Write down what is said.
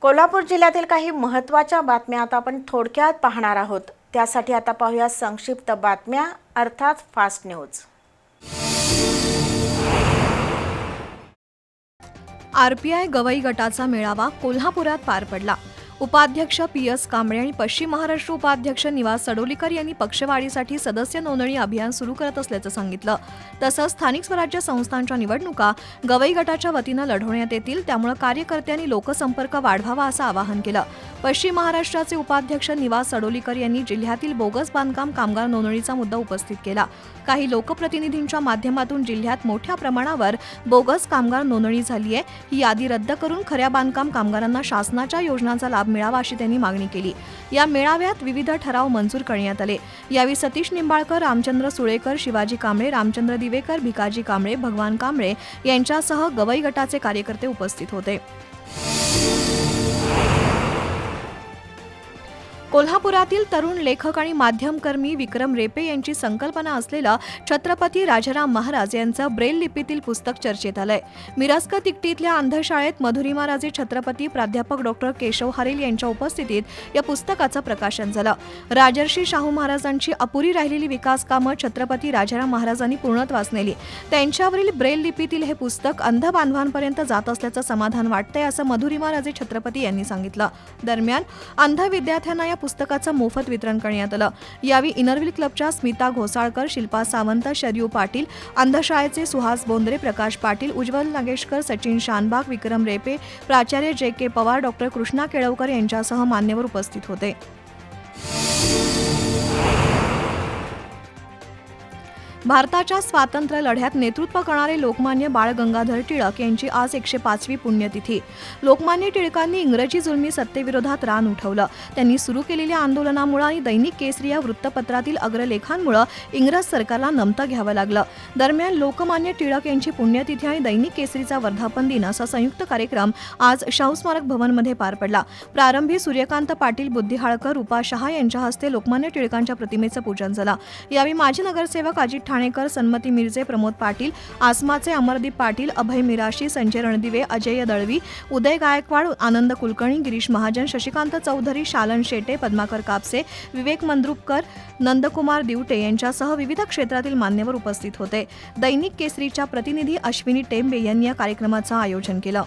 कोल्हापूर जिल्ह्यातील काही महत्त्वाच्या बातम्या आता आपण थोडक्यात पाहणार आहोत। त्यासाठी आता पाहूया संक्षिप्त बातम्या अर्थात फास्ट न्यूज। आरपीआय गवई गटाचा मेळावा कोल्हापुरात पार पडला। उपाध्यक्ष पी.एस. कांबळे आणि पश्चिम महाराष्ट्र उपाध्यक्ष निवास सडोलीकर यांनी पक्षवाढीसाठी सदस्य नोंदणी अभियान सुरू करत असल्याचं सांगितलं। तसंच स्थानिक स्वराज्य संस्थांच्या निवडणुका गवई गटाच्या वतीनं लढवण्यात येतील, त्यामुळे कार्यकर्त्यांनी लोकसंपर्क वाढवावा असं आवाहन केलं। पश्चिम महाराष्ट्राचे उपाध्यक्ष निवास सडोलीकर यांनी जिल्ह्यातील बोगस बांधकाम कामगार नोंदणीचा मुद्दा उपस्थित केला। काही लोकप्रतिनिधींच्या माध्यमातून जिल्ह्यात मोठ्या प्रमाणावर बोगस कामगार नोंदणी झाली आहे, ही यादी रद्द करून खऱ्या बांधकाम कामगारांना शासनाच्या योजनांचा लाभ मिळावा अशी त्यांनी मागणी केली। या मेळाव्यात विविध ठराव मंजूर करण्यात आले। यावेळी सतीश निंबाळकर, रामचंद्र सुळेकर, शिवाजी कांबळे, रामचंद्र दिवेकर, भिकाजी कांबळे, भगवान कांबळे यांच्यासह गवई गटाचे कार्यकर्ते उपस्थित होते। कोल्हापुरातील तरुण लेखक आणि माध्यमकर्मी विक्रम रेपे यांची संकल्पना असलेलं छत्रपती राजाराम महाराज यांचं ब्रेल लिपीतील पुस्तक चर्चेत आलंय। मिरस्क तिकटीतल्या अंधशाळेत मधुरिमा राजे छत्रपती प्राध्यापक डॉक्टर केशव हरेल यांच्या उपस्थितीत या पुस्तकाचं प्रकाशन झालं। राजर्षी शाहू महाराजांची अपुरी राहिलेली विकास कामं छत्रपती राजाराम महाराजांनी पूर्णत्वास नेली। त्यांच्यावरील ब्रेल लिपीतील हे पुस्तक अंध बांधवांपर्यंत जात असल्याचं समाधान वाटतंय असं मधुरिमा राजे छत्रपती यांनी सांगितलं। दरम्यान अंध विद्यार्थ्यांना या पुस्तकाचं मोफत वितरण करण्यात आलं। यावेळी इनरव्हील क्लबच्या स्मिता घोसाळकर, शिल्पा सावंत, शरयू पाटील, अंधशाळेचे सुहास बोंद्रे, प्रकाश पाटील, उज्ज्वल नागेशकर, सचिन शानबाग, विक्रम रेपे, प्राचार्य जे.के. पवार, डॉक्टर कृष्णा केळवकर यांच्यासह मान्यवर उपस्थित होते। भारताच्या स्वातंत्र्य लढ्यात नेतृत्व करणारे लोकमान्य बाळ गंगाधर टिळक यांची आज 105वी पुण्यतिथी। लोकमान्य टिळकांनी इंग्रजी जुलमी सत्तेविरोधात रान उठवलं। त्यांनी सुरू केलेल्या आंदोलनामुळे आणि दैनिक केसरी या वृत्तपत्रातील अग्रलेखांमुळे इंग्रज सरकारला नमतं घ्यावं लागलं। दरम्यान लोकमान्य टिळक यांची पुण्यतिथी आणि दैनिक केसरीचा वर्धापन दिन असा संयुक्त कार्यक्रम आज शाहू स्मारक भवनमध्ये पार पडला। प्रारंभी सूर्यकांत पाटील बुद्धिहाळकर, रूपा शहा यांच्या हस्ते लोकमान्य टिळकांच्या प्रतिमेचं पूजन झालं। यावेळी माजी नगरसेवक अजित ठाणेकर, सन्मती मिर्जे, प्रमोद पाटील, आसमाचे अमरदीप पाटील, अभय मिराशी, संजय रणदिवे, अजय दळवी, उदय गायकवाड, आनंद कुलकर्णी, गिरीश महाजन, शशिकांत चौधरी, शालन शेटे, पद्माकर कापसे, विवेक मंद्रुपकर, नंदकुमार दिवटे यांच्यासह विविध क्षेत्रातील मान्यवर उपस्थित होते। दैनिक केसरीच्या प्रतिनिधी अश्विनी टेंबे यांनी या कार्यक्रमाचं आयोजन केलं।